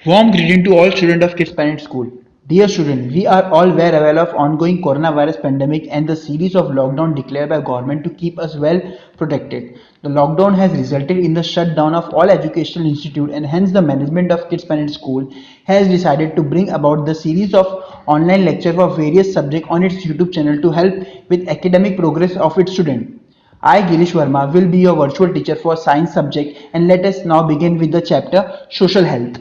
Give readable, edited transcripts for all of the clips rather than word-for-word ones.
Warm greeting to all students of Kids Parent School. Dear student, we are all well aware of ongoing coronavirus pandemic and the series of lockdown declared by government to keep us well protected. The lockdown has resulted in the shutdown of all educational institutes and hence the management of Kids Parent School has decided to bring about the series of online lectures for various subjects on its YouTube channel to help with academic progress of its students. I, Girish Verma, will be your virtual teacher for science subject and let us now begin with the chapter Social Health.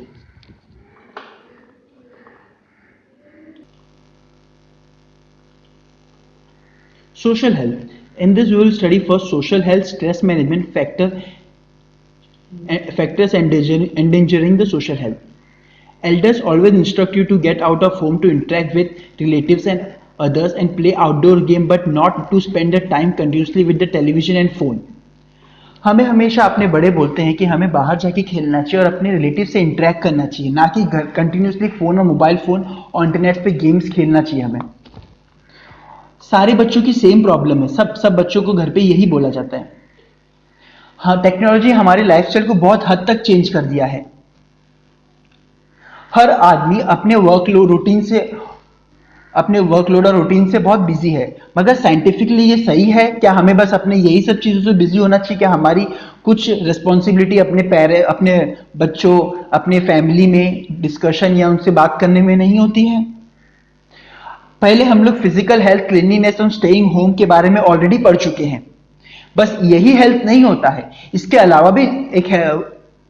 Social health. In this, we will study first social health, stress management factors endangering the social health. Elders always instruct you to get out of home to interact with relatives and others and play outdoor game, but not to spend the time continuously with the television and phone. हमें हमेशा अपने बड़े बोलते हैं कि हमें बाहर जाके खेलना चाहिए और अपने रिलेटिव से इंटरेक्ट करना चाहिए, ना कि घर कंटिन्यूसली फोन और मोबाइल फोन और इंटरनेट पे गेम्स खेलना चाहिए हमें. सारे बच्चों की सेम प्रॉब्लम है, सब बच्चों को घर पे यही बोला जाता है. हाँ, टेक्नोलॉजी हमारे लाइफस्टाइल को बहुत हद तक चेंज कर दिया है. हर आदमी अपने वर्कलोड और रूटीन से बहुत बिजी है. मगर साइंटिफिकली ये सही है क्या? हमें बस अपने यही सब चीजों से बिजी होना चाहिए क्या? हमारी कुछ रिस्पॉन्सिबिलिटी अपने बच्चों, अपने फैमिली में डिस्कशन या उनसे बात करने में नहीं होती है? पहले हम लोग फिजिकल हेल्थ, क्लीनलीनेस और स्टेइंग होम के बारे में ऑलरेडी पढ़ चुके हैं. बस यही हेल्थ नहीं होता है, इसके अलावा भी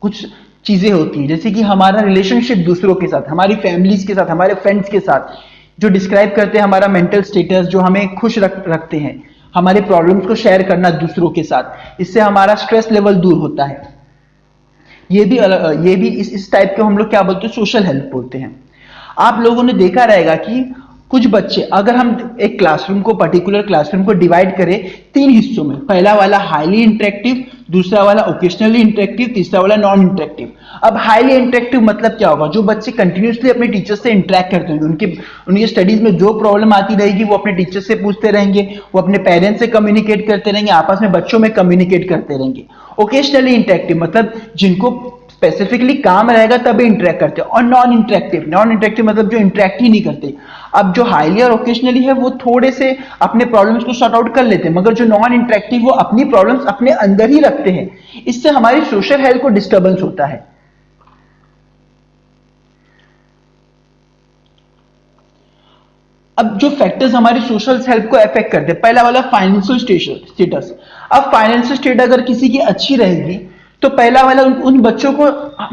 कुछ चीजें होती हैं, जैसे कि हमारा रिलेशनशिप दूसरों के साथ, हमारी फैमिलीज के साथ, हमारे फ्रेंड्स के साथ, जो डिस्क्राइब करते हैं हमारा मेंटल स्टेटस, जो हमें खुश रखते हैं, हमारे प्रॉब्लम्स को शेयर करना दूसरों के साथ. इससे हमारा स्ट्रेस लेवल दूर होता है. ये भी इस टाइप के हम लोग क्या बोलते हैं? सोशल हेल्थ बोलते हैं. आप लोगों ने देखा रहेगा कि कुछ बच्चे, अगर हम एक पर्टिकुलर क्लासरूम को डिवाइड करें 3 हिस्सों में, पहला वाला हाईली इंटरेक्टिव, दूसरा वाला ओकेशनली इंटरेक्टिव, तीसरा वाला नॉन इंटरेक्टिव. अब हाईली इंटरेक्टिव मतलब क्या होगा? जो बच्चे कंटिन्यूसली अपने टीचर से इंटरेक्ट करते होंगे, उनके स्टडीज में जो प्रॉब्लम आती रहेगी वो अपने टीचर से पूछते रहेंगे, वो अपने पेरेंट्स से कम्युनिकेट करते रहेंगे, आपस में बच्चों में कम्युनिकेट करते रहेंगे. ओकेशनली इंटरेक्टिव मतलब जिनको स्पेसिफिकली काम रहेगा तभी इंटरेक्ट करते हैं. और नॉन इंटरेक्टिव मतलब जो इंटरेक्ट ही नहीं करते. अब जो हाईली और ओकेशनली है वो थोड़े से अपने प्रॉब्लम्स को सॉर्ट आउट कर लेते हैं, मगर जो नॉन इंटरेक्टिव वो अपनी प्रॉब्लम्स अपने अंदर ही रखते हैं. इससे हमारी सोशल हेल्थ को डिस्टर्बेंस होता है. अब जो फैक्टर्स हमारी सोशल हेल्थ को अफेक्ट करते हैं, पहला वाला फाइनेंशियल स्टेटस. अब फाइनेंशियल स्टेट अगर किसी की अच्छी रहेगी तो पहला वाला उन बच्चों को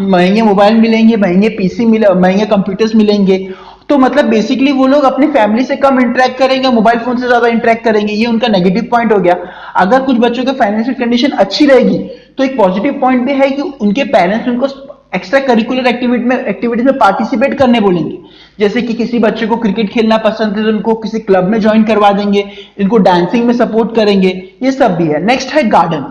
महंगे मोबाइल मिलेंगे, महंगे पीसी महंगे कंप्यूटर्स मिलेंगे. तो मतलब बेसिकली वो लोग अपनी फैमिली से कम इंटरेक्ट करेंगे, मोबाइल फोन से ज्यादा इंटरेक्ट करेंगे. ये उनका नेगेटिव पॉइंट हो गया. अगर कुछ बच्चों की फाइनेंशियल कंडीशन अच्छी रहेगी तो एक पॉजिटिव पॉइंट भी है कि उनके पेरेंट्स उनको एक्स्ट्रा करिकुलर एक्टिविटीज में पार्टिसिपेट करने बोलेंगे. जैसे कि किसी बच्चे को क्रिकेट खेलना पसंद है तो उनको किसी क्लब में ज्वाइन करवा देंगे, इनको डांसिंग में सपोर्ट करेंगे. ये सब भी है. नेक्स्ट है गार्डन.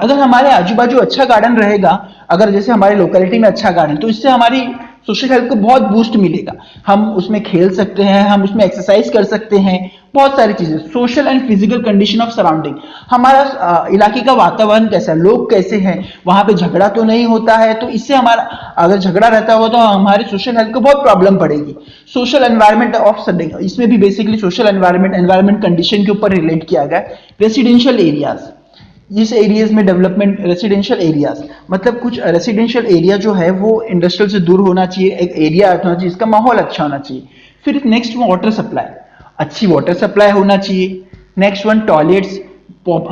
अगर हमारे आजू बाजू अच्छा गार्डन रहेगा, अगर जैसे हमारे लोकेलिटी में अच्छा गार्डन, तो इससे हमारी सोशल हेल्थ को बहुत बूस्ट मिलेगा. हम उसमें खेल सकते हैं, हम उसमें एक्सरसाइज कर सकते हैं, बहुत सारी चीजें. Social and physical condition of surrounding, हमारा इलाके का वातावरण कैसा है, लोग कैसे हैं, वहां पे झगड़ा तो नहीं होता है. तो इससे हमारा अगर झगड़ा रहता हो तो हमारे सोशल हेल्थ को बहुत प्रॉब्लम पड़ेगी. सोशल एनवायरमेंट ऑफ सडिंग, इसमें भी बेसिकली सोशल एनवायरमेंट कंडीशन के ऊपर रिलेट किया गया. रेसिडेंशियल एरियाज, जिस एरियाज में डेवलपमेंट, रेसिडेंशियल एरियाज मतलब कुछ रेसिडेंशियल एरिया जो है वो इंडस्ट्रियल से दूर होना चाहिए, एक एरिया होना चाहिए, इसका माहौल अच्छा होना चाहिए. फिर नेक्स्ट वाटर सप्लाई, अच्छी वाटर सप्लाई होना चाहिए. नेक्स्ट वन टॉयलेट्स,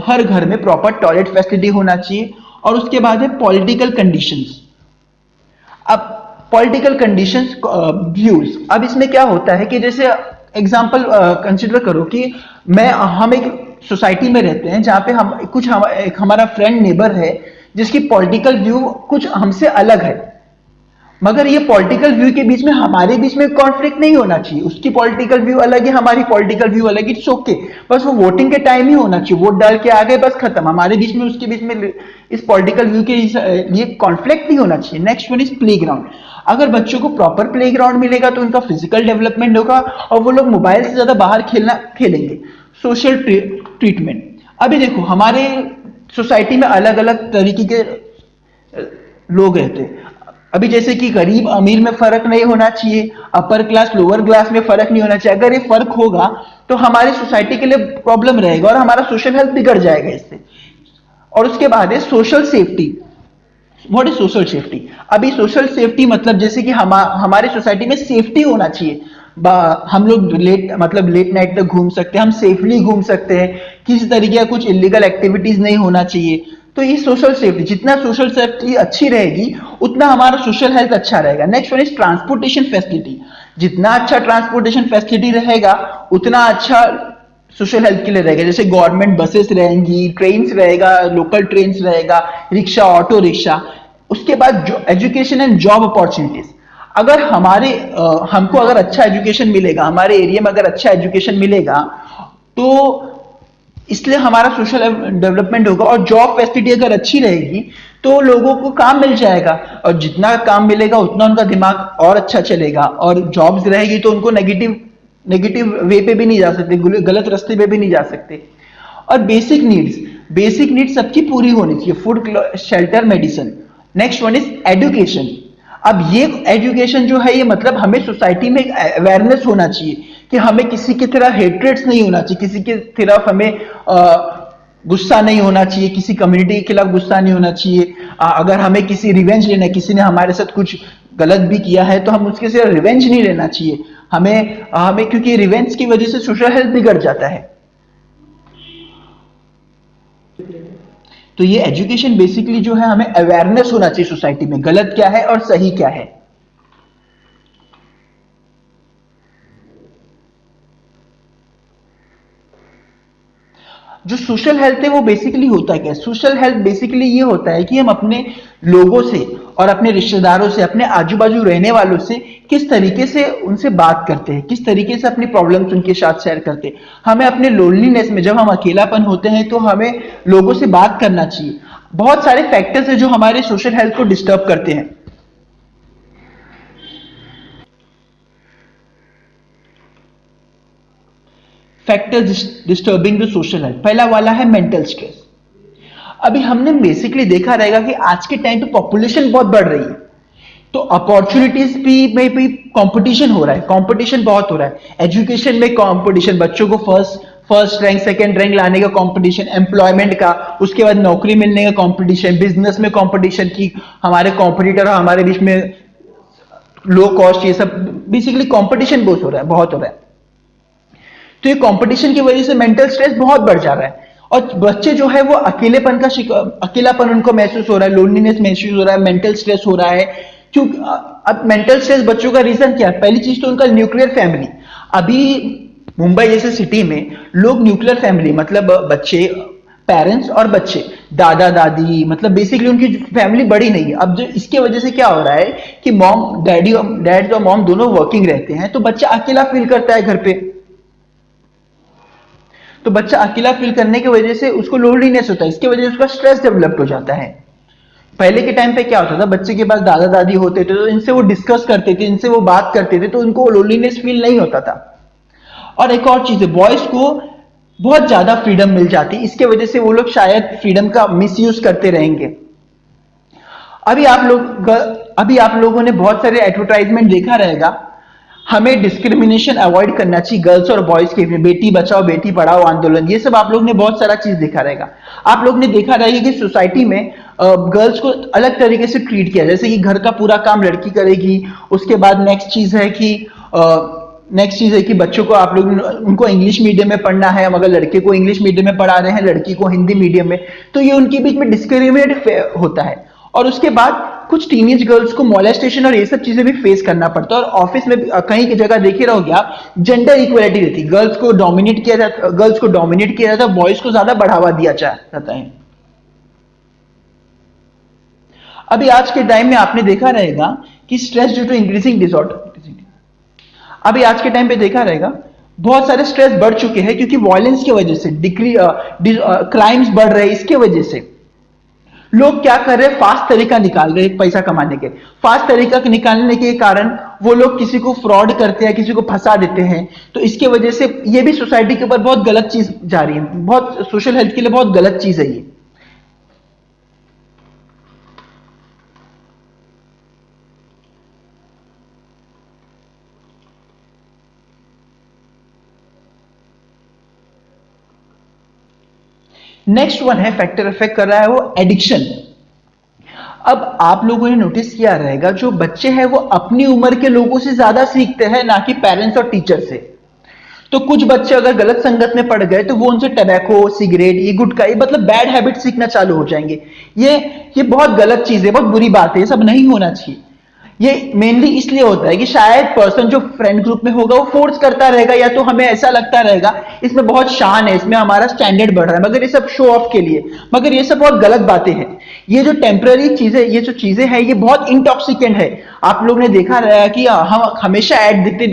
हर घर में प्रॉपर टॉयलेट फैसिलिटी होना चाहिए. और उसके बाद है पॉलिटिकल कंडीशंस. अब पॉलिटिकल कंडीशंस, व्यूज. अब इसमें क्या होता है कि जैसे एग्जांपल कंसिडर करो कि हम एक सोसाइटी में रहते हैं जहां पे एक हमारा फ्रेंड नेबर है जिसकी पॉलिटिकल व्यू कुछ हमसे अलग है. मगर ये पॉलिटिकल व्यू के बीच में हमारे बीच में कॉन्फ्लिक्ट नहीं होना चाहिए. उसकी पॉलिटिकल व्यू अलग है, हमारी पॉलिटिकल व्यू अलग है, इट्स ओके. बस वो वोटिंग के टाइम ही होना चाहिए, वोट डाल के आ गए, बस खत्म. हमारे बीच में उसके बीच में इस पॉलिटिकल व्यू के लिए कॉन्फ्लिक्ट नहीं होना चाहिए. Next one is play ground. अगर बच्चों को प्रॉपर प्ले ग्राउंड मिलेगा तो उनका फिजिकल डेवलपमेंट होगा और वो लोग मोबाइल से ज्यादा बाहर खेलेंगे. सोशल ट्रीटमेंट, अभी देखो हमारे सोसाइटी में अलग अलग तरीके के लोग रहते हैं. अभी जैसे कि गरीब अमीर में फर्क नहीं होना चाहिए, अपर क्लास लोअर क्लास में फर्क नहीं होना चाहिए। अगर ये फर्क होगा तो हमारी सोसाइटी के लिए प्रॉब्लम रहेगा और हमारा सोशल हेल्थ बिगड़ जाएगा इससे। और उसके बाद है social safety. What is social safety? अभी सोशल सेफ्टी मतलब जैसे कि हमारे सोसाइटी में सेफ्टी होना चाहिए। हम लोग लेट नाइट तक घूम सकते हैं, हम सेफली घूम सकते हैं, किसी तरीके का कुछ इलीगल एक्टिविटीज नहीं होना चाहिए। तो ये सोशल सेफ्टी, जितना सोशल सेफ्टी अच्छी रहेगी उतना हमारा सोशल हेल्थ अच्छा रहेगा। Next one is transportation facility. जितना अच्छा ट्रांसपोर्टेशन फैसिलिटी रहेगा उतना अच्छा सोशल हेल्थ के लिए रहेगा। जैसे गवर्नमेंट बसेस रहेंगी, ट्रेन्स रहेगा, लोकल ट्रेन्स रहेगा, रिक्शा, ऑटो रिक्शा। उसके बाद जो एजुकेशन एंड जॉब अपॉर्चुनिटीज, अगर हमको अगर अच्छा एजुकेशन मिलेगा, हमारे एरिया में अगर अच्छा एजुकेशन मिलेगा तो इसलिए हमारा सोशल डेवलपमेंट होगा। और जॉब फैसिलिटी अगर अच्छी रहेगी तो लोगों को काम मिल जाएगा, और जितना काम मिलेगा उतना उनका दिमाग और अच्छा चलेगा। और जॉब्स रहेगी तो उनको नेगेटिव नेगेटिव वे पे भी नहीं जा सकते, गलत रास्ते पे भी नहीं जा सकते। और बेसिक नीड्स सबकी पूरी होनी चाहिए, food, shelter, medicine. Next one is education. अब ये एजुकेशन जो है, ये मतलब हमें सोसाइटी में अवेयरनेस होना चाहिए कि हमें किसी की तरह हेट्रेट्स नहीं होना चाहिए, किसी की तरफ हमें गुस्सा नहीं होना चाहिए, किसी कम्युनिटी के खिलाफ गुस्सा नहीं होना चाहिए। अगर हमें किसी रिवेंज लेना है, किसी ने हमारे साथ कुछ गलत भी किया है तो हम उसके से रिवेंज नहीं लेना चाहिए। हमें हमें क्योंकि रिवेंज की वजह से सोशल हेल्थ बिगड़ जाता है। तो ये एजुकेशन बेसिकली जो है, हमें अवेयरनेस होना चाहिए सोसाइटी में, गलत क्या है और सही क्या है। जो सोशल हेल्थ है वो बेसिकली होता है क्या? सोशल हेल्थ बेसिकली ये होता है कि हम अपने लोगों से और अपने रिश्तेदारों से, अपने आजू बाजू रहने वालों से किस तरीके से उनसे बात करते हैं, किस तरीके से अपनी प्रॉब्लम्स उनके साथ शेयर करते हैं। हमें अपने लोनलीनेस में, जब हम अकेलापन होते हैं तो हमें लोगों से बात करना चाहिए। बहुत सारे फैक्टर्स हैं जो हमारे सोशल हेल्थ को डिस्टर्ब करते हैं। Factors disturbing the social health, पहला वाला है मेंटल स्ट्रेस। अभी हमने बेसिकली देखा रहेगा कि आज के टाइम पे पॉपुलेशन बहुत बढ़ रही है, तो अपॉर्चुनिटीज भी में भी कंपटीशन हो रहा है, कंपटीशन बहुत हो रहा है। एजुकेशन में कंपटीशन, बच्चों को फर्स्ट रैंक सेकंड रैंक लाने का कंपटीशन, एम्प्लॉयमेंट का, उसके बाद नौकरी मिलने का कंपटीशन, बिजनेस में कंपटीशन की हमारे कॉम्पिटिटर और हमारे बीच में लो कॉस्ट, ये सब बेसिकली कंपटीशन बहुत हो रहा है। तो ये कंपटीशन की वजह से मेंटल स्ट्रेस बहुत बढ़ जा रहा है। और बच्चे जो है वो अकेलापन उनको महसूस हो रहा है, लोनलीनेस महसूस हो रहा है, मेंटल स्ट्रेस हो रहा है। क्यों? अब मेंटल स्ट्रेस बच्चों का रीजन क्या है? पहली चीज तो उनका न्यूक्लियर फैमिली। अभी मुंबई जैसे सिटी में लोग न्यूक्लियर फैमिली मतलब बच्चे, पेरेंट्स और बच्चे, दादा दादी, मतलब बेसिकली उनकी फैमिली बड़ी नहीं है। अब जो इसके वजह से क्या हो रहा है कि डैड और मॉम दोनों वर्किंग रहते हैं, तो बच्चा अकेला फील करता है घर पे। तो बच्चा अकेला फील करने की वजह से उसको लोनलीनेस होता है, इसकी वजह से उसका स्ट्रेस डेवलप हो जाता है। पहले के टाइम पे क्या होता था, बच्चे के पास दादा दादी होते थे तो इनसे वो डिस्कस करते थे, इनसे वो बात करते थे, तो उनको लोनलीनेस फील नहीं होता था। और एक और चीज है, बॉयज को बहुत ज्यादा फ्रीडम मिल जाती है, इसके वजह से वो लोग शायद फ्रीडम का मिसयूज करते रहेंगे। अभी आप लोगों ने बहुत सारे एडवर्टाइजमेंट देखा रहेगा। हमें डिस्क्रिमिनेशन अवॉइड करना चाहिए गर्ल्स और बॉयज के लिए, बेटी बचाओ बेटी पढ़ाओ आंदोलन, ये सब आप लोग ने बहुत सारा चीज देखा रहेगा। आप लोग ने देखा रहेगा कि सोसाइटी में गर्ल्स को अलग तरीके से ट्रीट किया, जैसे कि घर का पूरा काम लड़की करेगी। उसके बाद नेक्स्ट चीज है कि बच्चों को आप लोग उनको इंग्लिश मीडियम में पढ़ना है, मगर लड़के को इंग्लिश मीडियम में पढ़ा रहे हैं, लड़की को हिंदी मीडियम में, तो ये उनके बीच में डिस्क्रिमिनेट होता है। और उसके बाद कुछ टीनेज गर्ल्स को मोलेस्टेशन और ये सब चीजें भी फेस करना पड़ता है। और ऑफिस में कहीं की जगह देखे रहोगे आप, जेंडर इक्वलिटी रहती, गर्ल्स को डोमिनेट किया जाता है, बॉयज को ज्यादा बढ़ावा दिया जाता है। अभी आज के टाइम में आपने देखा रहेगा कि stress due to increasing disorder, अभी आज के टाइम पे देखा रहेगा बहुत सारे स्ट्रेस बढ़ चुके हैं, क्योंकि वायलेंस की वजह से क्राइम्स बढ़ रहे हैं। इसके वजह से लोग क्या कर रहे हैं, फास्ट तरीका निकाल रहे हैं पैसा कमाने के। फास्ट तरीका निकालने के कारण वो लोग किसी को फ्रॉड करते हैं, किसी को फंसा देते हैं। तो इसके वजह से ये भी सोसाइटी के ऊपर बहुत गलत चीज जा रही है, बहुत सोशल हेल्थ के लिए बहुत गलत चीज है ये। नेक्स्ट वन है फैक्टर इफेक्ट कर रहा है वो एडिक्शन। अब आप लोगों ने नोटिस किया रहेगा जो बच्चे हैं वो अपनी उम्र के लोगों से ज्यादा सीखते हैं ना कि पेरेंट्स और टीचर से। तो कुछ बच्चे अगर गलत संगत में पड़ गए तो वो उनसे टबैको, सिगरेट, ये गुटखा, ये मतलब बैड हैबिट सीखना चालू हो जाएंगे। ये ये बहुत गलत चीज है, बहुत बुरी बात है, ये सब नहीं होना चाहिए। ये मेनली इसलिए होता है कि शायद पर्सन जो फ्रेंड ग्रुप में होगा वो फोर्स करता रहेगा, या तो हमें ऐसा लगता रहेगा इसमें बहुत शान है, इसमें हमारा स्टैंडर्ड बढ़ रहा है, मगर ये सब शो ऑफ के लिए। मगर ये सब बहुत गलत बातें हैं। ये जो टेम्पररी चीजें, ये जो चीजें हैं, ये बहुत इंटॉक्सिकेंट है। आप लोग ने देखा रहेगा कि हम हमेशा ऐड देखते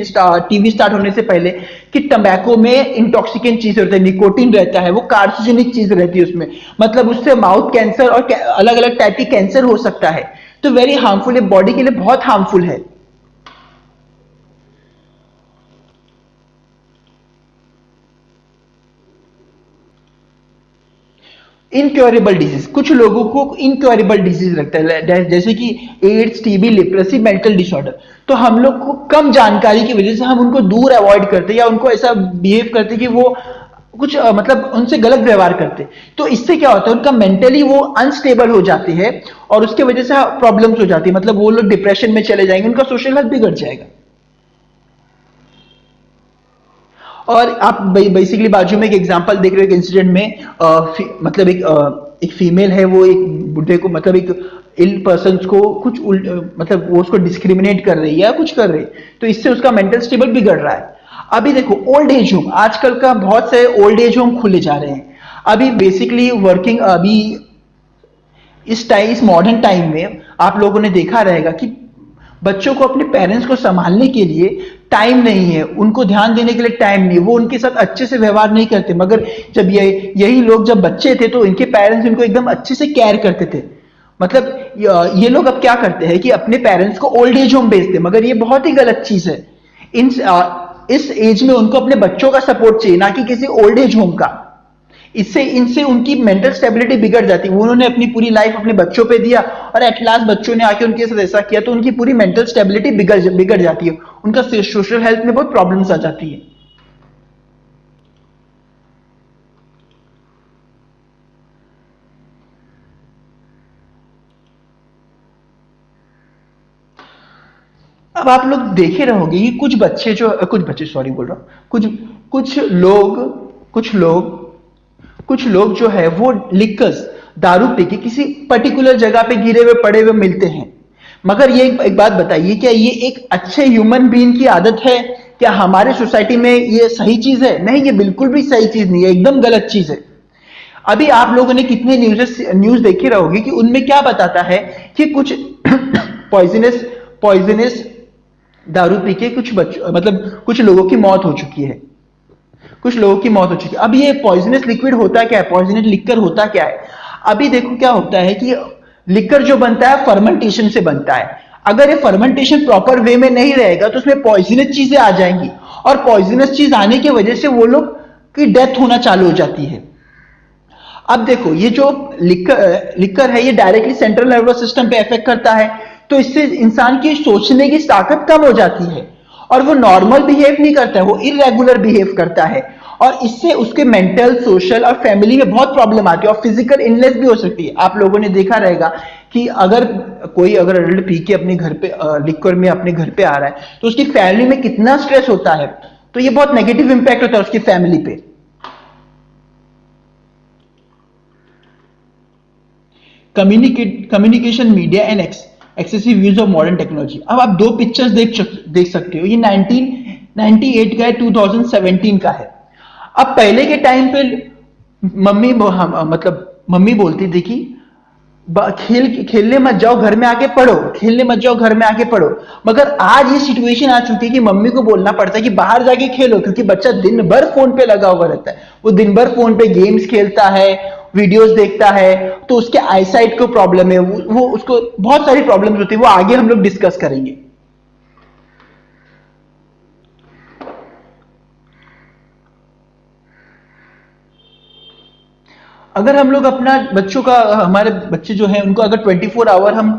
टीवी स्टार्ट होने से पहले कि टबैको में इंटॉक्सिकेंट चीज रहता है, निकोटिन रहता है, वो कार्सिनोजेनिक चीज रहती है उसमें, मतलब उससे माउथ कैंसर और अलग अलग टाइप की कैंसर हो सकता है। तो वेरी हार्मफुल है, बॉडी के लिए बहुत हार्मफुल है। इनक्योरेबल डिजीज, कुछ लोगों को इनक्योरेबल डिजीज लगता है, जैसे कि एड्स, टीबी, लिप्रेसी, मेंटल डिसऑर्डर। तो हम लोग को कम जानकारी की वजह से हम उनको दूर अवॉइड करते या उनको ऐसा बिहेव करते कि वो कुछ मतलब उनसे गलत व्यवहार करते। तो इससे क्या होता है, उनका मेंटली वो अनस्टेबल हो जाती है और उसके वजह से प्रॉब्लम्स हो जाती है, मतलब वो लोग डिप्रेशन में चले जाएंगे, उनका सोशल हेल्थ बिगड़ जाएगा। और आप बेसिकली बाजू में एक एग्जांपल देख रहे हो, एक इंसिडेंट में मतलब एक फीमेल है, वो एक बुढ़े को, मतलब एक इल पर्सन को कुछ मतलब वो उसको डिस्क्रिमिनेट कर रही है या कुछ कर रही है, तो इससे उसका मेंटल स्टेबल बिगड़ रहा है। अभी देखो ओल्ड एज होम, आजकल का बहुत से ओल्ड एज होम खुले जा रहे हैं। अभी बेसिकली वर्किंग, अभी इस मॉडर्न टाइम में आप लोगों ने देखा रहेगा कि बच्चों को अपने पेरेंट्स को संभालने के लिए टाइम नहीं है, उनको ध्यान देने के लिए टाइम नहीं, वो उनके साथ अच्छे से व्यवहार नहीं करते। मगर जब यही लोग जब बच्चे थे तो इनके पेरेंट्स इनको एकदम अच्छे से केयर करते थे। मतलब ये लोग अब क्या करते हैं कि अपने पेरेंट्स को ओल्ड एज होम भेजते, मगर ये बहुत ही गलत चीज है। इस एज में उनको अपने बच्चों का सपोर्ट चाहिए, ना कि किसी ओल्ड एज होम का। इससे इनसे उनकी मेंटल स्टेबिलिटी बिगड़ जाती है। उन्होंने अपनी पूरी लाइफ अपने बच्चों पे दिया और एट लास्ट बच्चों ने आके उनके साथ ऐसा किया, तो उनकी पूरी मेंटल स्टेबिलिटी बिगड़ जाती है, उनका सोशल हेल्थ में बहुत प्रॉब्लम्स आ जाती है। अब आप लोग देखे रहोगे कि कुछ बच्चे सॉरी बोल रहा हूं, कुछ लोग कुछ लोग कुछ लोग जो है वो लिकर्स, दारू पी के किसी पर्टिकुलर जगह पे गिरे हुए पड़े हुए मिलते हैं। मगर ये एक बात बताइए, क्या ये एक अच्छे ह्यूमन बीइंग की आदत है? क्या हमारे सोसाइटी में ये सही चीज है? नहीं, ये बिल्कुल भी सही चीज नहीं है, एकदम गलत चीज है। अभी आप लोगों ने कितने न्यूज देखे रहोगे कि उनमें क्या बताता है कि कुछ पॉइजनस पॉइजनस दारू पी के कुछ बच्चों, मतलब कुछ लोगों की मौत हो चुकी है, कुछ लोगों की मौत हो चुकी है। अब ये पॉइजनस लिक्विड होता क्या है, पॉइजनस लिक्कर होता क्या है? अभी देखो क्या होता है कि लिक्कर जो बनता है फर्मेंटेशन से बनता है। अगर ये फर्मेंटेशन प्रॉपर वे में नहीं रहेगा तो उसमें पॉइजनस चीजें आ जाएंगी, और पॉइजनस चीज आने की वजह से वो लोग की डेथ होना चालू हो जाती है। अब देखो ये जो लिक्कर है ये डायरेक्टली सेंट्रल नर्वस सिस्टम पे इफेक्ट करता है, तो इससे इंसान की सोचने की ताकत कम हो जाती है और वो नॉर्मल बिहेव नहीं करता है, वो इरेगुलर बिहेव करता है, और इससे उसके मेंटल, सोशल और फैमिली में बहुत प्रॉब्लम आती है और फिजिकल इलनेस भी हो सकती है। आप लोगों ने देखा रहेगा कि अगर एडल्ट पी के अपने घर पे लिक्वर में अपने घर पे आ रहा है तो उसकी फैमिली में कितना स्ट्रेस होता है, तो ये बहुत नेगेटिव इंपैक्ट होता है उसकी फैमिली पे। Communication media and excessive use of modern technology. अब आप दो पिक्चर्स देख सकते हो, ये 1998 का है, 2017 का है। अब पहले के टाइम पे मतलब मम्मी बोलती थी कि खेलने मत जाओ, घर में आके पढ़ो, खेलने मत जाओ, घर में आके पढ़ो। मगर आज ये सिचुएशन आ चुकी है कि मम्मी को बोलना पड़ता है कि बाहर जाके खेलो, क्योंकि बच्चा दिन भर फोन पे लगा हुआ रहता है, वो दिन भर फोन पे गेम्स खेलता है, वीडियोस देखता है, तो उसके आईसाइट को प्रॉब्लम है, वो उसको बहुत सारी प्रॉब्लम्स होती है, वो आगे हम लोग डिस्कस करेंगे। अगर हम लोग अपना बच्चों का हमारे बच्चे जो हैं उनको अगर 24 आवर हम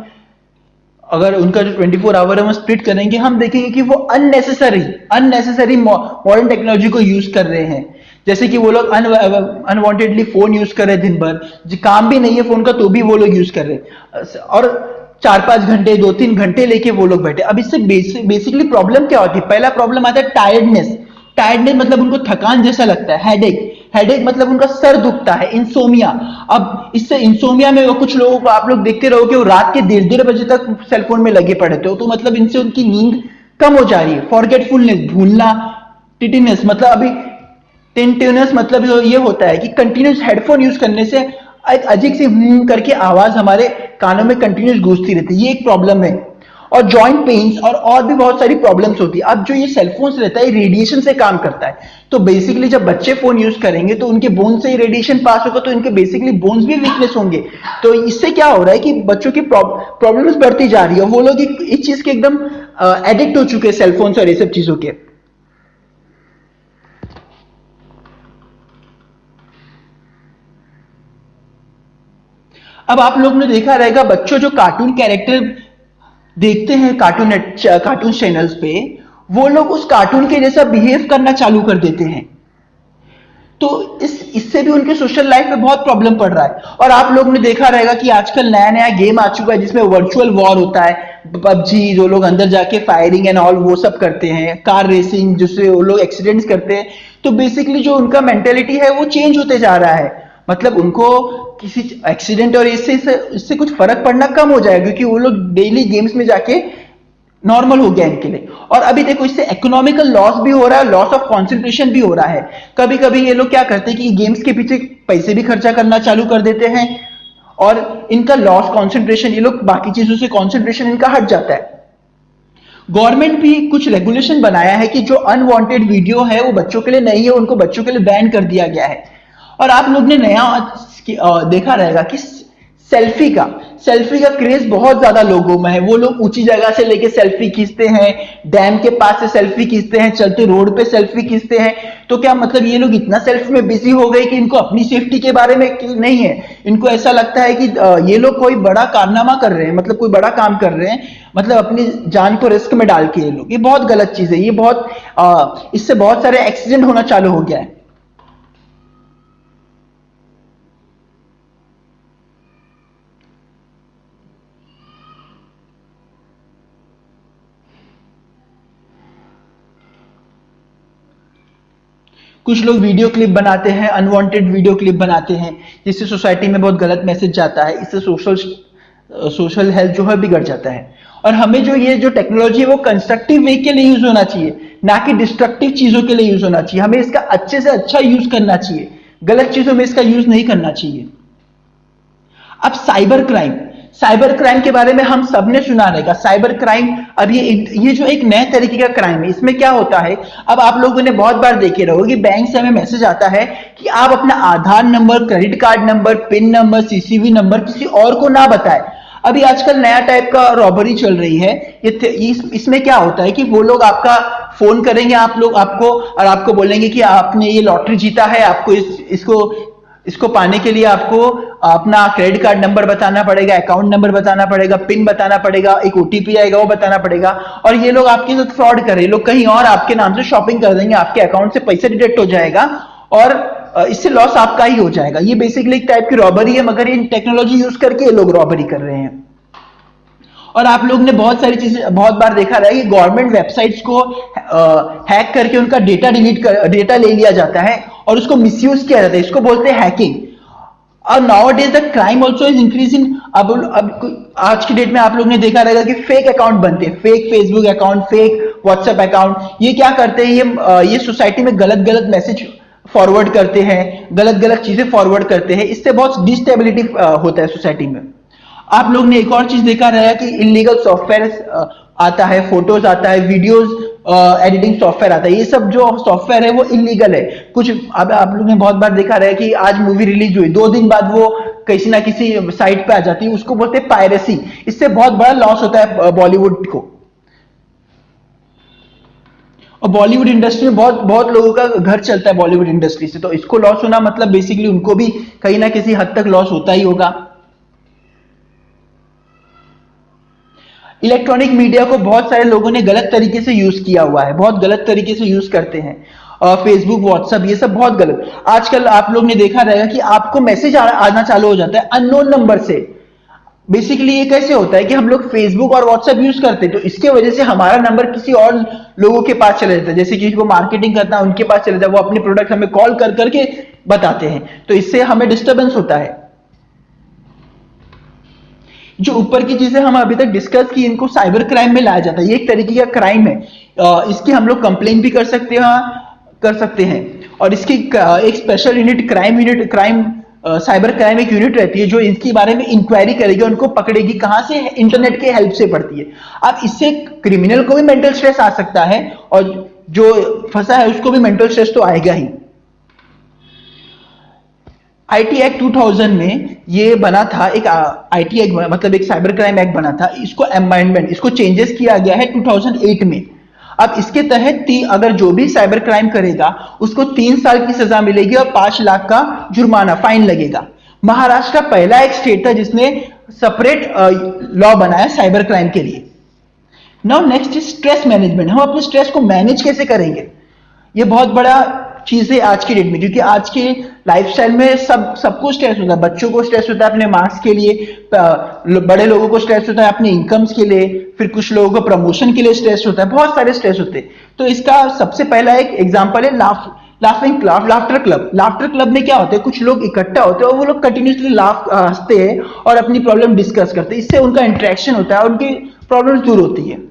अगर उनका जो 24 आवर हम स्प्लिट करेंगे, हम देखेंगे कि वो अननेसेसरी मॉडर्न टेक्नोलॉजी को यूज कर रहे हैं। जैसे कि वो लोग अनवांटेडली फोन यूज कर रहे हैं दिन भर, जो काम भी नहीं है फोन का तो भी वो लोग यूज कर रहे हैं, और 4-5 घंटे 2-3 घंटे लेके वो लोग बैठे। अब इससे बेसिकली प्रॉब्लम क्या होती है? पहला प्रॉब्लम आता है टायर्डनेस। टायर्डनेस मतलब उनको थकान जैसा लगता है। हेडेक, हेडेक मतलब उनका सर दुखता है। इंसोमिया, अब इससे इंसोमिया में वो कुछ लोगों को आप लोग देखते रहो कि वो रात के 1:30 बजे तक सेलफोन में लगे पड़े थे, तो मतलब इनसे उनकी नींद कम हो जा रही है। फॉरगेटफुलनेस, भूलना। टिटिनेस मतलब अभी टिनटिनस मतलब ये होता है कि कंटिन्यूस हेडफोन यूज करने से एक अजीब सी करके आवाज हमारे कानों में कंटिन्यूस गूंजती रहती है, ये एक प्रॉब्लम है। और जॉइंट पेन्स और भी बहुत सारी प्रॉब्लम्स होती है। अब जो ये सेलफोन्स रहता है रेडिएशन से काम करता है, तो बेसिकली जब बच्चे फोन यूज करेंगे तो उनके बोन से रेडिएशन पास होगा, तो इनके बेसिकली बोन्स भी वीकनेस होंगे। तो इससे क्या हो रहा है कि बच्चों की प्रॉब्लम्स बढ़ती जा रही है, वो लोग इस चीज के एकदम एडिक्ट हो चुके हैं सेलफोन्स और ये सब चीजों के। अब आप लोग ने देखा रहेगा बच्चों जो कार्टून कैरेक्टर देखते हैं कार्टून चैनल्स पे, वो लोग उस कार्टून के जैसा बिहेव करना चालू कर देते हैं। तो इससे भी उनके सोशल लाइफ में बहुत प्रॉब्लम पड़ रहा है। और आप लोग ने देखा रहेगा कि आजकल नया नया गेम आ चुका है जिसमें वर्चुअल वॉर होता है, पबजी, जो लोग अंदर जाके फायरिंग एंड ऑल वो सब करते हैं, कार रेसिंग जिससे वो लोग एक्सीडेंट्स करते हैं। तो बेसिकली जो उनका मेंटेलिटी है वो चेंज होते जा रहा है, मतलब उनको किसी एक्सीडेंट और इससे कुछ फर्क पड़ना कम हो जाएगा, क्योंकि वो लोग डेली गेम्स में जाके नॉर्मल हो गया इनके लिए। और अभी देखो इससे इकोनॉमिकल लॉस भी हो रहा है, लॉस ऑफ कंसंट्रेशन भी हो रहा है। कभी कभी ये लोग क्या करते हैं कि गेम्स के पीछे पैसे भी खर्चा करना चालू कर देते हैं, और इनका लॉस कंसंट्रेशन, ये लोग बाकी चीजों से कंसंट्रेशन इनका हट जाता है। गवर्नमेंट भी कुछ रेगुलेशन बनाया है कि जो अनवांटेड वीडियो है वो बच्चों के लिए नहीं है, उनको बच्चों के लिए बैन कर दिया गया है। और आप लोग ने नया देखा रहेगा कि सेल्फी का क्रेज बहुत ज्यादा लोगों में है। वो लोग ऊंची जगह से लेके सेल्फी खींचते हैं, डैम के पास से सेल्फी खींचते हैं, चलते रोड पे सेल्फी खींचते हैं। तो क्या मतलब ये लोग इतना सेल्फी में बिजी हो गए कि इनको अपनी सेफ्टी के बारे में नहीं है। इनको ऐसा लगता है कि ये लोग कोई बड़ा कारनामा कर रहे हैं, मतलब कोई बड़ा काम कर रहे हैं, मतलब अपनी जान को रिस्क में डाल के। ये लोग, ये बहुत गलत चीज है। ये इससे बहुत सारे एक्सीडेंट होना चालू हो गया है। कुछ लोग वीडियो क्लिप बनाते हैं, अनवांटेड वीडियो क्लिप बनाते हैं, जिससे सोसाइटी में बहुत गलत मैसेज जाता है। इससे सोशल हेल्थ जो है बिगड़ जाता है। और हमें जो टेक्नोलॉजी है वो कंस्ट्रक्टिव वे के लिए यूज होना चाहिए, ना कि डिस्ट्रक्टिव चीजों के लिए यूज होना चाहिए। हमें इसका अच्छे से अच्छा यूज करना चाहिए, गलत चीजों में इसका यूज नहीं करना चाहिए। अब साइबर क्राइम के बारे में हम सबने सुना रहेगा। साइबर क्राइम, अब ये जो एक नए तरीके का क्राइम है, इसमें क्या होता है, अब आप लोगों ने बहुत बार देखे रहोगे कि बैंक से हमें मैसेज आता है कि आप अपना Aadhaar number, credit card number, pin number, CCV number किसी और को ना बताएं। अभी आजकल नया टाइप का रॉबरी चल रही है। इसमें क्या होता है कि वो लोग आपका फोन करेंगे, आपको और आपको बोलेंगे कि आपने ये लॉटरी जीता है, आपको इसको पाने के लिए आपको अपना क्रेडिट कार्ड नंबर बताना पड़ेगा, अकाउंट नंबर बताना पड़ेगा, पिन बताना पड़ेगा, एक ओटीपी आएगा वो बताना पड़ेगा। और ये लोग आपके साथ फ्रॉड कर रहे हैं, लोग कहीं और आपके नाम से शॉपिंग कर देंगे, आपके अकाउंट से पैसे डिडक्ट हो जाएगा और इससे लॉस आपका ही हो जाएगा। ये बेसिकली एक टाइप की रॉबरी है, मगर ये टेक्नोलॉजी यूज करके ये लोग रॉबरी कर रहे हैं। और आप लोग ने बहुत सारी चीजें बहुत बार देखा रहा है कि गवर्नमेंट वेबसाइट्स को हैक करके उनका डेटा ले लिया जाता है और उसको मिसयूज किया जाता है। इसको बोलते हैं हैकिंग। और now days the crime also is increasing. अब आज की डेट में आप लोग ने देखा रहेगा कि फेक अकाउंट बनते हैं, fake Facebook account, fake WhatsApp account. ये क्या करते हैं, ये सोसाइटी में गलत गलत मैसेज फॉरवर्ड करते हैं, गलत गलत चीजें फॉरवर्ड करते हैं। इससे बहुत डिस्टेबिलिटी होता है सोसाइटी में। आप लोग ने एक और चीज देखा रहेगा कि इलीगल सॉफ्टवेयर आता है, फोटोज आता है, वीडियोस एडिटिंग सॉफ्टवेयर आता है। ये सब जो सॉफ्टवेयर है वो इलीगल है। कुछ अब आप लोग ने बहुत बार देखा रहा है कि आज मूवी रिलीज हुई, 2 दिन बाद वो किसी ना किसी साइट पे आ जाती है, उसको बोलते हैं पायरेसी। इससे बहुत बड़ा लॉस होता है बॉलीवुड को। और बॉलीवुड इंडस्ट्री में बहुत बहुत लोगों का घर चलता है बॉलीवुड इंडस्ट्री से, तो इसको लॉस होना मतलब बेसिकली उनको भी कहीं ना किसी हद तक लॉस होता ही होगा। इलेक्ट्रॉनिक मीडिया को बहुत सारे लोगों ने गलत तरीके से यूज किया हुआ है, बहुत गलत तरीके से यूज करते हैं। फेसबुक, व्हाट्सएप, ये सब बहुत गलत। आजकल आप लोग ने देखा रहेगा कि आपको मैसेज आना चालू हो जाता है अननोन नंबर से। बेसिकली ये कैसे होता है कि हम लोग फेसबुक और व्हाट्सएप यूज करते हैं, तो इसके वजह से हमारा नंबर किसी और लोगों के पास चला जाता है, जैसे किसी को मार्केटिंग करना है उनके पास चला जाता है, वो अपने प्रोडक्ट हमें कॉल कर करके बताते हैं, तो इससे हमें डिस्टरबेंस होता है। जो ऊपर की चीजें हम अभी तक डिस्कस की, इनको साइबर क्राइम में लाया जाता है। ये एक तरीके का क्राइम है, इसकी हम लोग कंप्लेन भी कर सकते हैं। और इसकी एक special unit, crime cyber crime एक यूनिट रहती है जो इसके बारे में इंक्वायरी करेगी, उनको पकड़ेगी। कहां से? इंटरनेट के हेल्प से पड़ती है। अब इससे क्रिमिनल को भी मेंटल स्ट्रेस आ सकता है, और जो फंसा है उसको भी मेंटल स्ट्रेस तो आएगा ही। आईटी एक्ट 2000 में ये बना था, एक आईटी एक्ट मतलब एक साइबर क्राइम एक्ट बना था। इसको अमेंडमेंट, इसको चेंजेस किया गया है 2008 में। अब इसके तहत अगर जो भी साइबर क्राइम करेगा उसको 3 साल की सजा मिलेगी और 5 लाख का जुर्माना, फाइन लगेगा। महाराष्ट्र का पहला एक स्टेट था जिसने सेपरेट लॉ बनाया साइबर क्राइम के लिए। Now next is stress management. हम अपने स्ट्रेस को मैनेज कैसे करेंगे? ये बहुत बड़ा चीज है आज की डेट में, क्योंकि आज के लाइफस्टाइल में सबको स्ट्रेस होता है। बच्चों को स्ट्रेस होता है अपने मार्क्स के लिए, बड़े लोगों को स्ट्रेस होता है अपने इनकम्स के लिए, फिर कुछ लोगों को प्रमोशन के लिए स्ट्रेस होता है, बहुत सारे स्ट्रेस होते हैं। तो इसका सबसे पहला एक एग्जांपल है लाफ्टर क्लब। लाफ्टर क्लब में क्या होता है, कुछ लोग इकट्ठा होते हैं और वो लोग कंटिन्यूसली हंसते हैं और अपनी प्रॉब्लम डिस्कस करते हैं। इससे उनका इंटरेक्शन होता है, उनकी प्रॉब्लम्स दूर होती है।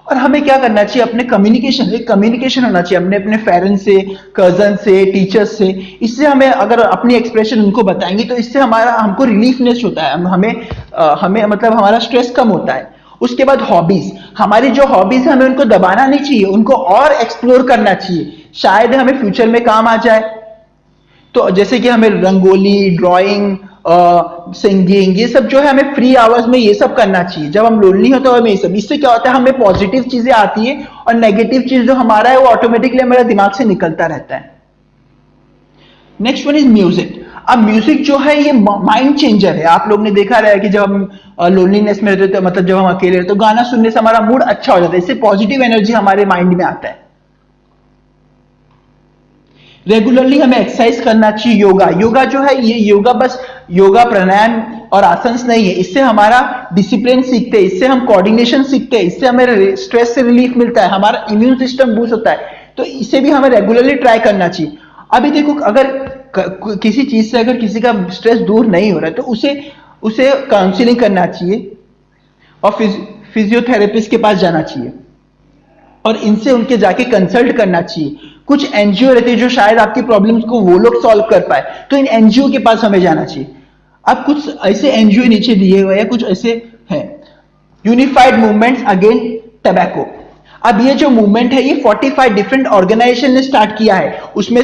और हमें क्या करना चाहिए? अपने कम्युनिकेशन होना चाहिए अपने पेरेंट्स से, कजन से, टीचर्स से। इससे हमें, अगर अपनी एक्सप्रेशन उनको बताएंगे तो इससे हमको रिलीफनेस होता है, हमें मतलब हमारा स्ट्रेस कम होता है। उसके बाद हॉबीज, हमारी जो हॉबीज है हमें उनको दबाना नहीं चाहिए, उनको और एक्सप्लोर करना चाहिए, शायद हमें फ्यूचर में काम आ जाए। तो जैसे कि हमें रंगोली, ड्राइंग, सिंगिंग, ये सब जो है हमें फ्री आवर्स में ये सब करना चाहिए। जब हम लोनली होते हैं हमें ये सब, इससे क्या होता है, हमें पॉजिटिव चीजें आती है और नेगेटिव चीज जो हमारा है वो ऑटोमेटिकली हमारे दिमाग से निकलता रहता है। Next one is music. अब म्यूजिक जो है ये माइंड चेंजर है। आप लोग ने देखा रहा है कि जब हम लोनलीनेस में रहते हैं, मतलब जब हम अकेले रहते हैं, तो गाना सुनने से हमारा मूड अच्छा हो जाता है, इससे पॉजिटिव एनर्जी हमारे माइंड में आता है। रेगुलरली हमें एक्सरसाइज करना चाहिए। योगा जो है, ये योगा प्राणायाम और आसन नहीं है, इससे हमारा डिसिप्लिन सीखते हैं, इससे हम कोऑर्डिनेशन सीखते हैं, इससे हमें स्ट्रेस से रिलीफ मिलता है, हमारा इम्यून सिस्टम बूस्ट होता है। तो इसे भी हमें रेगुलरली ट्राई करना चाहिए। अभी देखो, अगर किसी चीज से अगर किसी का स्ट्रेस दूर नहीं हो रहा है तो उसे काउंसलिंग करना चाहिए और फिजियोथेरेपिस्ट के पास जाना चाहिए और इनसे उनके जाके कंसल्ट करना चाहिए। कुछ एनजीओ रहते हैं जो शायद आपकी प्रॉब्लम्स को वो लोग सॉल्व कर पाए, तो इन एनजीओ के पास हमें जाना चाहिए। अब कुछ ऐसे एनजीओ नीचे दिए हुए हैं, कुछ ऐसे हैं। Unified movements again tobacco. अब ये जो मूवमेंट है ये 45 डिफरेंट ऑर्गेनाइजेशन ने स्टार्ट किया है। उसमें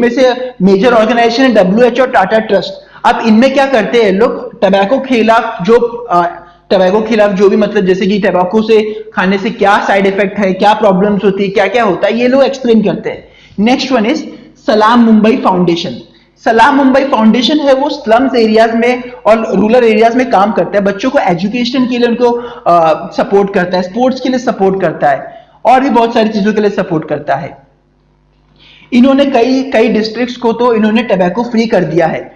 से मेजर ऑर्गेनाइजेशन है WHO और टाटा ट्रस्ट। अब इनमें क्या करते हैं लोग, टबैको खिलाफ जो भी, मतलब जैसे कि टबैको से खाने से क्या साइड इफेक्ट है, क्या प्रॉब्लम्स होती है, क्या क्या होता है, ये लोग एक्सप्लेन करते हैं। नेक्स्ट वन इज सलाम मुंबई फाउंडेशन। सलाम मुंबई फाउंडेशन है वो स्लम्स एरियाज में और रूरल एरियाज में काम करता है। बच्चों को एजुकेशन के लिए उनको सपोर्ट करता है, स्पोर्ट्स के लिए सपोर्ट करता है और भी बहुत सारी चीजों के लिए सपोर्ट करता है। इन्होंने कई डिस्ट्रिक्ट्स को तो इन्होंने टबैको फ्री कर दिया है।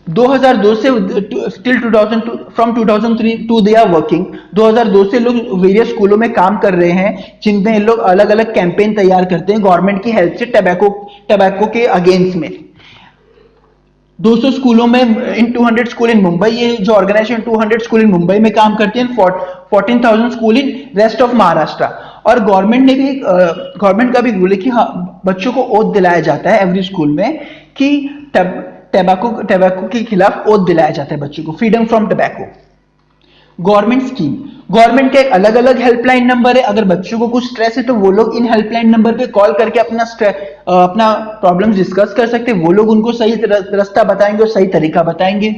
2002 से till 2002, from 2003 to they are working. 2002 से लोग वेरियस स्कूलों में काम कर रहे हैं जिनमें लोग अलग अलग कैंपेन तैयार करते हैं गवर्नमेंट की हेल्प से टबैको के अगेंस्ट में। 200 स्कूलों में, इन 200 स्कूल इन मुंबई, ये जो ऑर्गेनाइजेशन 200 स्कूल इन मुंबई में काम करते हैं, 14,000 school in rest of Maharashtra. और गवर्नमेंट का भी रूल है कि हाँ, बच्चों को ओथ दिलाया जाता है एवरी स्कूल में कि टबैको के खिलाफ ओथ दिलाया जाता है बच्चों को, freedom from tobacco. Government scheme, government के अलग अलग हेल्पलाइन नंबर है। अगर बच्चों को कुछ स्ट्रेस है तो वो लोग इन हेल्पलाइन नंबर पे कॉल करके अपना प्रॉब्लम्स डिस्कस कर सकते हैं। वो लोग उनको सही रास्ता बताएंगे और सही तरीका बताएंगे।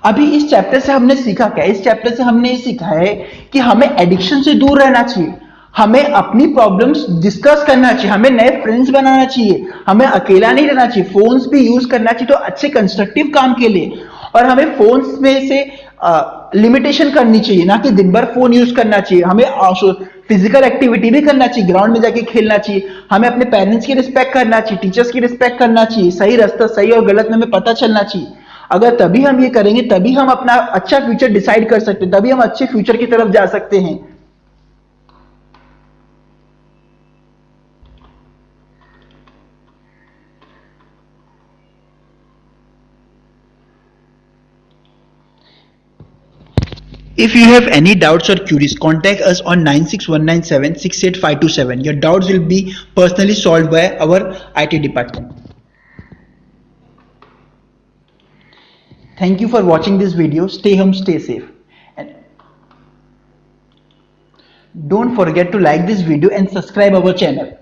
अभी इस चैप्टर से हमने सीखा क्या? इस चैप्टर से हमने ये सीखा है कि हमें एडिक्शन से दूर रहना चाहिए, हमें अपनी प्रॉब्लम्स डिस्कस करना चाहिए, हमें नए फ्रेंड्स बनाना चाहिए, हमें अकेला नहीं रहना चाहिए, फोन्स भी यूज करना चाहिए तो अच्छे कंस्ट्रक्टिव काम के लिए। और हमें फोन्स में से लिमिटेशन करनी चाहिए, ना कि दिन भर फोन यूज करना चाहिए। हमें फिजिकल एक्टिविटी भी करना चाहिए, ग्राउंड में जाके खेलना चाहिए, हमें अपने पेरेंट्स की रिस्पेक्ट करना चाहिए, टीचर्स की रिस्पेक्ट करना चाहिए, सही रास्ता सही और गलत में हमें पता चलना चाहिए। अगर तभी हम ये करेंगे तभी हम अपना अच्छा फ्यूचर डिसाइड कर सकते हैं, तभी हम अच्छे फ्यूचर की तरफ जा सकते हैं। If you have any doubts or queries, contact us on 96197 Your doubts will be personally solved by our IT department. Thank you for watching this video. Stay home, stay safe. And don't forget to like this video and subscribe our channel.